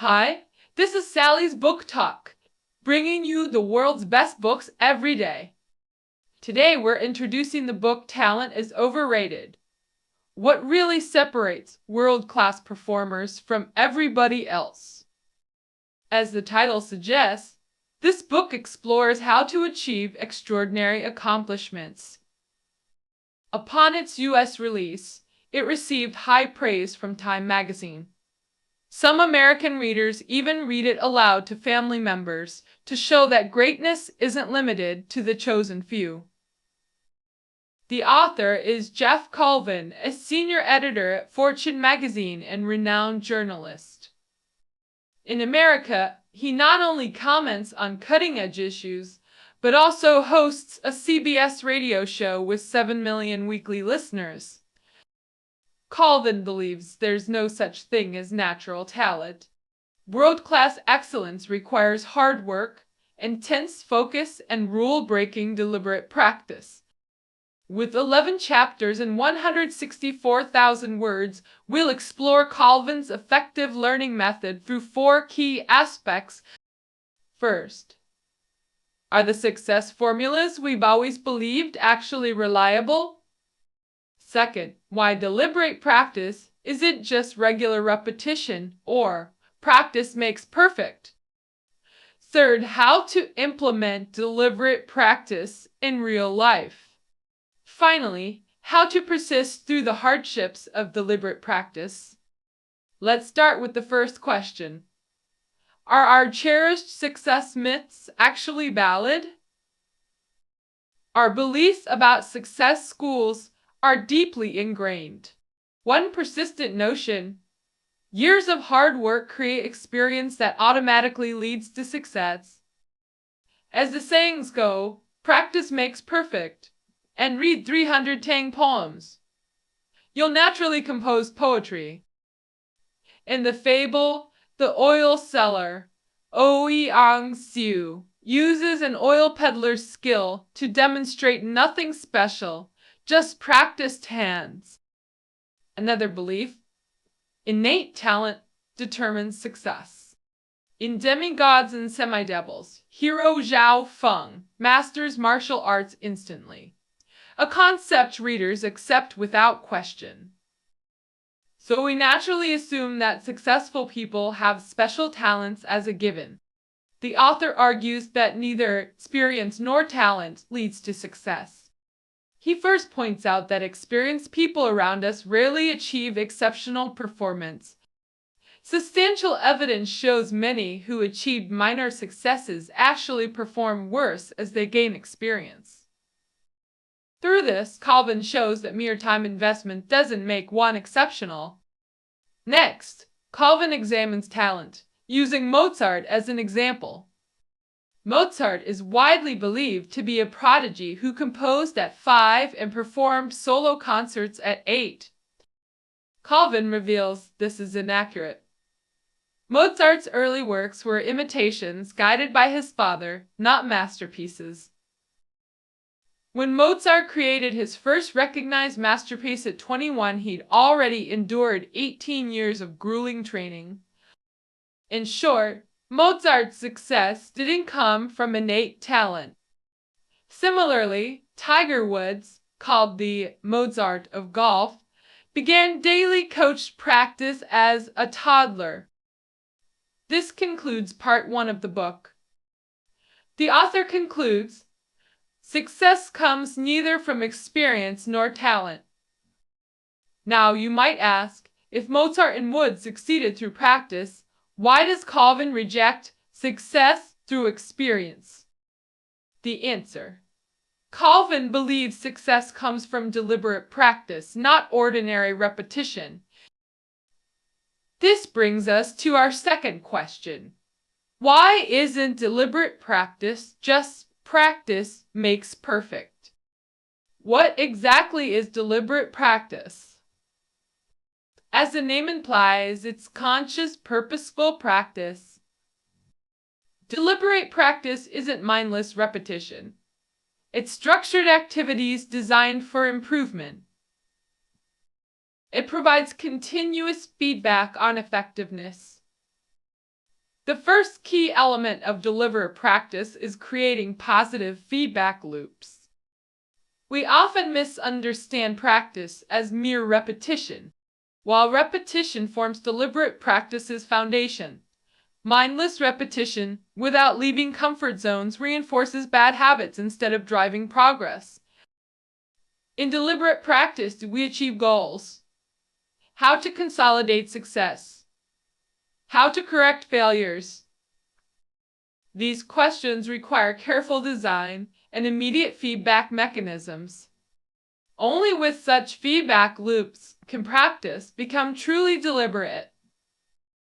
Hi, this is Sally's Book Talk, bringing you the world's best books every day. Today we're introducing the book Talent is Overrated. What really separates world-class performers from everybody else? As the title suggests, this book explores how to achieve extraordinary accomplishments. Upon its US release, it received high praise from Time magazine. Some American readers even read it aloud to family members to show that greatness isn't limited to the chosen few. The author is Jeff Colvin, a senior editor at Fortune magazine and renowned journalist. In America, he not only comments on cutting-edge issues, but also hosts a CBS radio show with 7 million weekly listeners. Colvin believes there's no such thing as natural talent. World-class excellence requires hard work, intense focus, and rule-breaking deliberate practice. With 11 chapters and 164,000 words, we'll explore Colvin's effective learning method through 4 key aspects. First, are the success formulas we've always believed actually reliable? Second, why deliberate practice isn't just regular repetition, or practice makes perfect. Third, how to implement deliberate practice in real life. Finally, how to persist through the hardships of deliberate practice. Let's start with the first question. Are our cherished success myths actually valid? Our beliefs about success schools are deeply ingrained. One persistent notion: years of hard work create experience that automatically leads to success. As the sayings go, practice makes perfect, and read 300 Tang poems. You'll naturally compose poetry. In the fable, the oil seller, Ouyang Xiu, uses an oil peddler's skill to demonstrate nothing special, just practiced hands. Another belief: innate talent determines success. In Demigods and Semidevils, hero Zhao Feng masters martial arts instantly, a concept readers accept without question. So we naturally assume that successful people have special talents as a given. The author argues that neither experience nor talent leads to success. He first points out that experienced people around us rarely achieve exceptional performance. Substantial evidence shows many who achieved minor successes actually perform worse as they gain experience. Through this, Colvin shows that mere time investment doesn't make one exceptional. Next, Colvin examines talent, using Mozart as an example. Mozart is widely believed to be a prodigy who composed at 5 and performed solo concerts at 8. Colvin reveals this is inaccurate. Mozart's early works were imitations guided by his father, not masterpieces. When Mozart created his first recognized masterpiece at 21, he'd already endured 18 years of grueling training. In short, Mozart's success didn't come from innate talent. Similarly, Tiger Woods, called the Mozart of golf, began daily coached practice as a toddler. This concludes part 1 of the book. The author concludes, success comes neither from experience nor talent. Now you might ask, if Mozart and Woods succeeded through practice, why does Colvin reject success through experience? The answer: Colvin believes success comes from deliberate practice, not ordinary repetition. This brings us to our second question. Why isn't deliberate practice just practice makes perfect? What exactly is deliberate practice? As the name implies, it's conscious, purposeful practice. Deliberate practice isn't mindless repetition. It's structured activities designed for improvement. It provides continuous feedback on effectiveness. The first key element of deliberate practice is creating positive feedback loops. We often misunderstand practice as mere repetition. While repetition forms deliberate practice's foundation, mindless repetition, without leaving comfort zones, reinforces bad habits instead of driving progress. In deliberate practice, do we achieve goals? How to consolidate success? How to correct failures? These questions require careful design and immediate feedback mechanisms. Only with such feedback loops can practice become truly deliberate.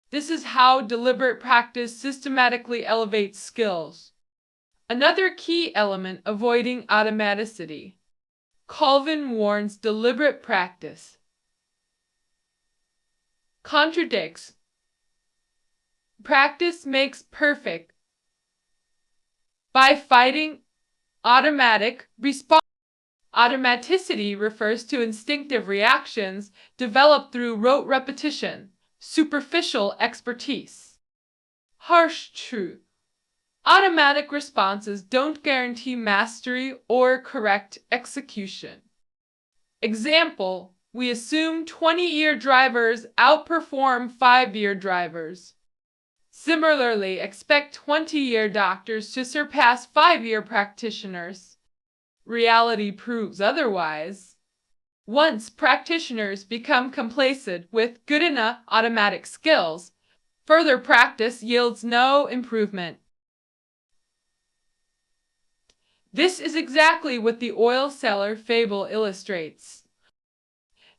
This is how deliberate practice systematically elevates skills. Another key element: avoiding automaticity. Colvin warns deliberate practice contradicts. Practice makes perfect. By fighting automatic response. Automaticity refers to instinctive reactions developed through rote repetition, superficial expertise. Harsh truth. Automatic responses don't guarantee mastery or correct execution. Example: we assume 20-year drivers outperform 5-year drivers. Similarly, expect 20-year doctors to surpass 5-year practitioners. Reality proves otherwise. Once practitioners become complacent with good enough automatic skills, further practice yields no improvement. This is exactly what the oil seller fable illustrates.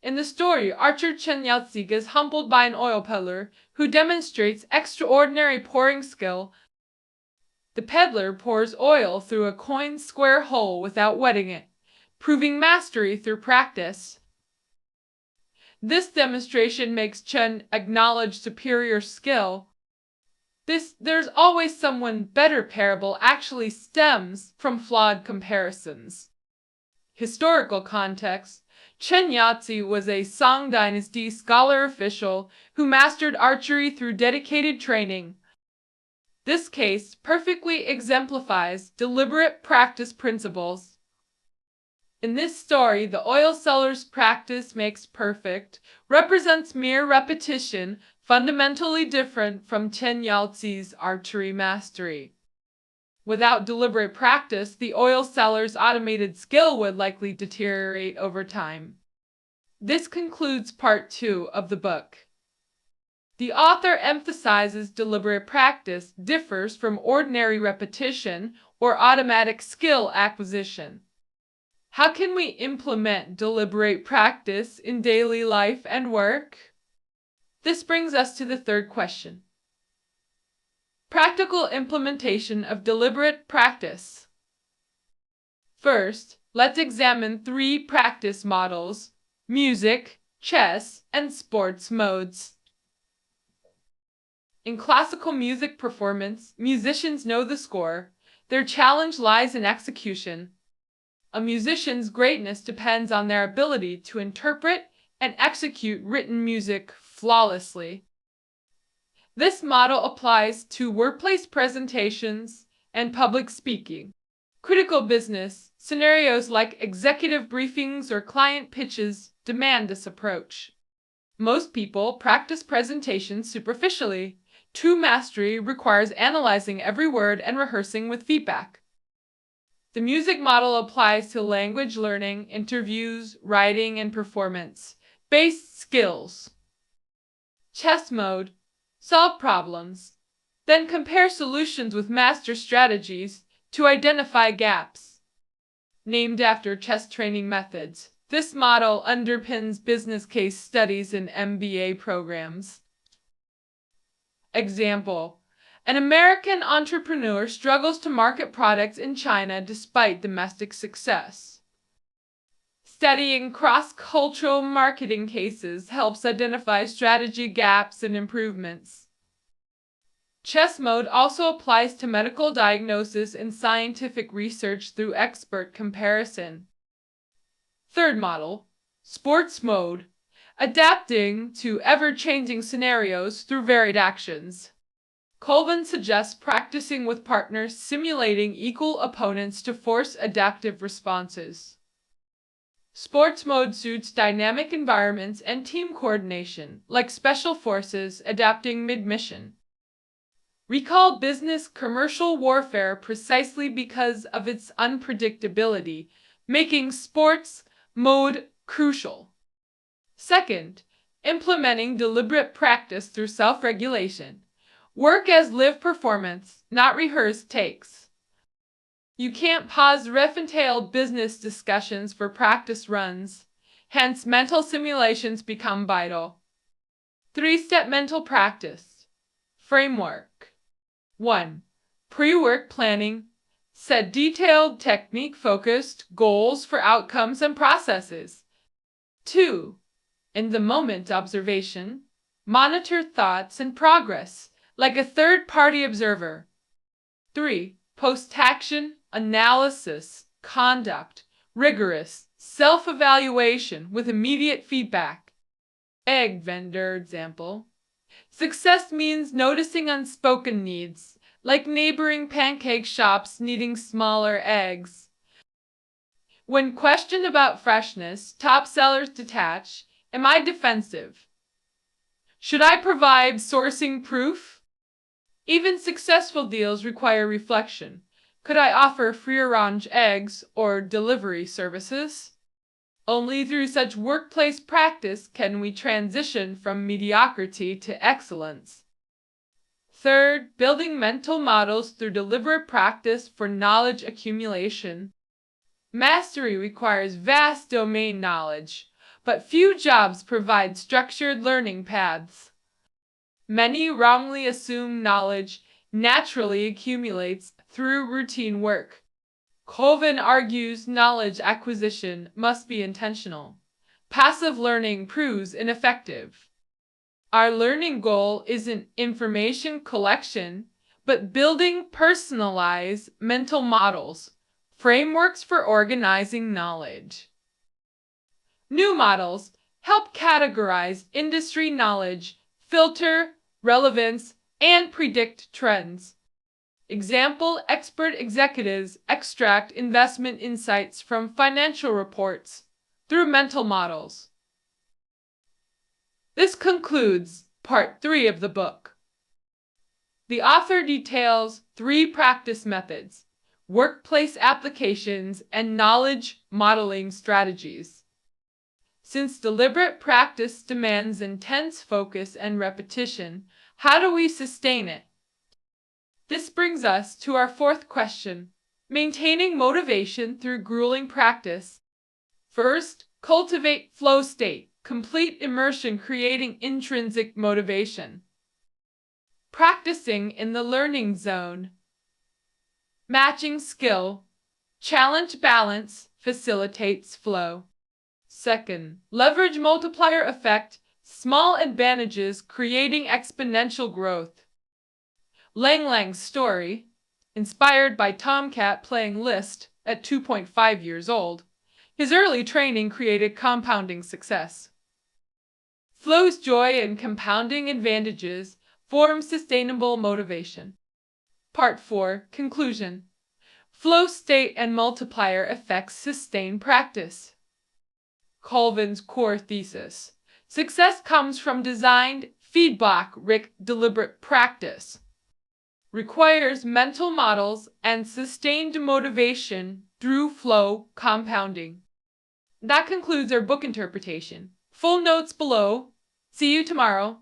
In the story, archer Chen Yaozi is humbled by an oil peddler who demonstrates extraordinary pouring skill. The peddler pours oil through a coin's square hole without wetting it, proving mastery through practice. This demonstration makes Chen acknowledge superior skill. This "there's always someone better" parable actually stems from flawed comparisons. Historical context: Chen Yaozi was a Song Dynasty scholar official who mastered archery through dedicated training. This case perfectly exemplifies deliberate practice principles. In this story, the oil seller's "practice makes perfect" represents mere repetition, fundamentally different from Chen Yaozi's archery mastery. Without deliberate practice, the oil seller's automated skill would likely deteriorate over time. This concludes part 2 of the book. The author emphasizes deliberate practice differs from ordinary repetition or automatic skill acquisition. How can we implement deliberate practice in daily life and work? This brings us to the third question. Practical implementation of deliberate practice. First, let's examine 3 practice models: music, chess, and sports modes. In classical music performance, musicians know the score. Their challenge lies in execution. A musician's greatness depends on their ability to interpret and execute written music flawlessly. This model applies to workplace presentations and public speaking. Critical business scenarios like executive briefings or client pitches demand this approach. Most people practice presentations superficially. True mastery requires analyzing every word and rehearsing with feedback. The music model applies to language learning, interviews, writing, and performance-based skills. Chess mode: solve problems, then compare solutions with master strategies to identify gaps. Named after chess training methods, this model underpins business case studies in MBA programs. Example: an American entrepreneur struggles to market products in China despite domestic success. Studying cross-cultural marketing cases helps identify strategy gaps and improvements. Chess mode also applies to medical diagnosis and scientific research through expert comparison. Third model, sports mode, adapting to ever-changing scenarios through varied actions. Colvin suggests practicing with partners, simulating equal opponents to force adaptive responses. Sports mode suits dynamic environments and team coordination, like special forces adapting mid-mission. Recall business commercial warfare precisely because of its unpredictability, making sports mode crucial. Second, implementing deliberate practice through self-regulation. Work as live performance, not rehearsed takes. You can't pause rough-entailed business discussions for practice runs, hence mental simulations become vital. 3-step mental practice. Framework. 1. Pre-work planning. Set detailed, technique-focused goals for outcomes and processes. 2. In-the-moment observation. Monitor thoughts and progress, like a third-party observer. 3. Post-action analysis, conduct, rigorous self-evaluation with immediate feedback. Egg vendor example. Success means noticing unspoken needs, like neighboring pancake shops needing smaller eggs. When questioned about freshness, top sellers detach. Am I defensive? Should I provide sourcing proof? Even successful deals require reflection. Could I offer free-range eggs or delivery services? Only through such workplace practice can we transition from mediocrity to excellence. Third, building mental models through deliberate practice for knowledge accumulation. Mastery requires vast domain knowledge, but few jobs provide structured learning paths. Many wrongly assume knowledge naturally accumulates through routine work. Colvin argues knowledge acquisition must be intentional. Passive learning proves ineffective. Our learning goal isn't information collection, but building personalized mental models, frameworks for organizing knowledge. New models help categorize industry knowledge, filter relevance, and predict trends. Example: expert executives extract investment insights from financial reports through mental models. This concludes part 3 of the book. The author details 3 practice methods, workplace applications, and knowledge modeling strategies. Since deliberate practice demands intense focus and repetition, how do we sustain it? This brings us to our 4th question, maintaining motivation through grueling practice. First, cultivate flow state, complete immersion creating intrinsic motivation. Practicing in the learning zone. Matching skill, challenge balance facilitates flow. Second, leverage multiplier effect, small advantages creating exponential growth. Lang Lang's story, inspired by Tomcat playing Liszt at 2.5 years old, his early training created compounding success. Flow's joy and compounding advantages form sustainable motivation. Part 4, Conclusion. Flow state and multiplier effects sustain practice. Colvin's core thesis. Success comes from designed, feedback-rich, deliberate practice. Requires mental models and sustained motivation through flow compounding. That concludes our book interpretation. Full notes below. See you tomorrow.